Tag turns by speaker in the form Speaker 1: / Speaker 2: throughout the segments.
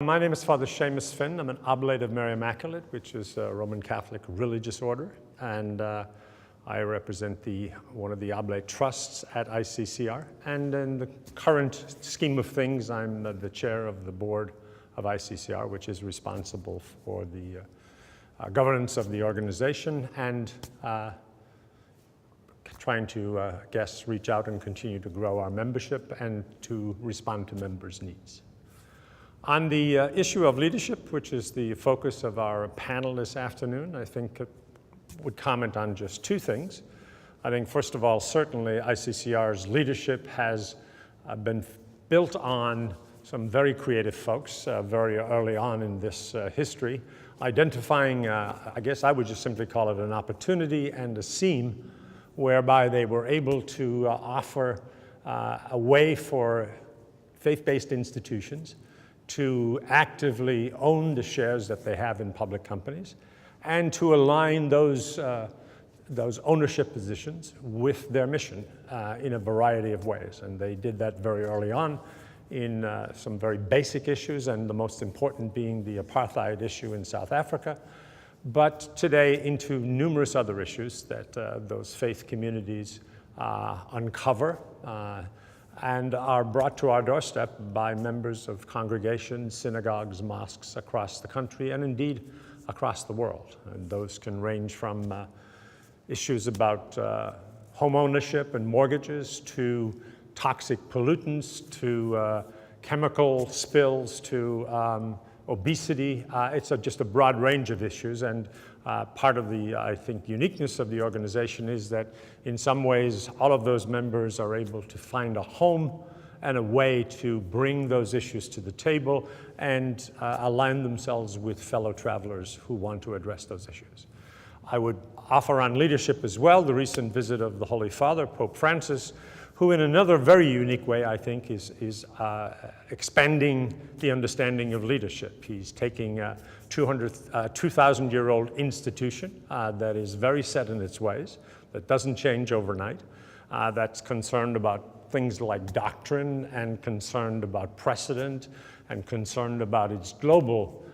Speaker 1: My name is Father Seamus P. I'm an Oblate of Mary Immaculate, which is a Roman Catholic religious order, and I represent one of the Oblate trusts at ICCR. And in the current scheme of things, I'm the chair of the board of ICCR, which is responsible for the governance of the organization and trying to, reach out and continue to grow our membership and to respond to members' needs. On the issue of leadership, which is the focus of our panel this afternoon, I think I would comment on just two things. I think, first of all, certainly ICCR's leadership has been built on some very creative folks very early on in this history, identifying, I guess I would just simply call it an opportunity and a seam whereby they were able to offer a way for faith-based institutions to actively own the shares that they have in public companies and to align those ownership positions with their mission in a variety of ways. And they did that very early on in some very basic issues, and the most important being the apartheid issue in South Africa, but today into numerous other issues that those faith communities uncover and are brought to our doorstep by members of congregations, synagogues, mosques across the country, and indeed across the world. And those can range from issues about home ownership and mortgages to toxic pollutants to chemical spills to obesity. It's just a broad range of issues, and part of the, I think, uniqueness of the organization is that in some ways all of those members are able to find a home and a way to bring those issues to the table and align themselves with fellow travelers who want to address those issues. I would offer on leadership as well the recent visit of the Holy Father, Pope Francis, who in another very unique way, I think, is expanding the understanding of leadership. He's taking a 2,000-year-old institution that is very set in its ways, that doesn't change overnight, that's concerned about things like doctrine and concerned about precedent and concerned about its global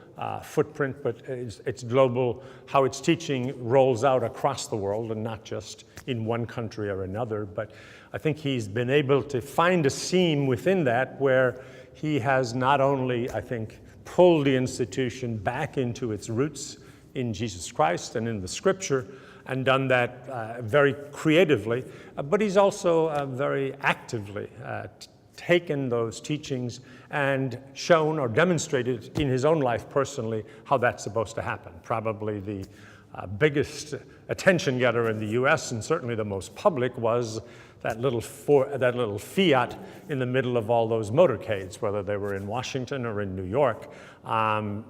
Speaker 1: footprint, but it's global, how its teaching rolls out across the world and not just in one country or another. But I think he's been able to find a seam within that where he has not only, I think, pulled the institution back into its roots in Jesus Christ and in the Scripture, and done that very creatively, but he's also very actively taken those teachings and shown or demonstrated in his own life personally how that's supposed to happen. Probably the biggest attention getter in the US, and certainly the most public, was that little Fiat in the middle of all those motorcades, whether they were in Washington or in New York. There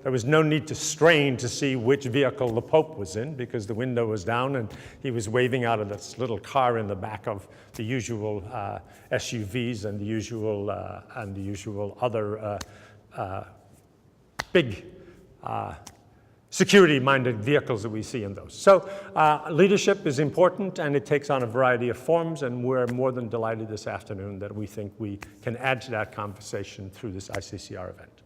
Speaker 1: was no need to strain to see which vehicle the Pope was in, because the window was down and he was waving out of this little car in the back of the usual SUVs and the usual other big security-minded vehicles that we see in those. So leadership is important, and it takes on a variety of forms, and we're more than delighted this afternoon that we think we can add to that conversation through this ICCR event.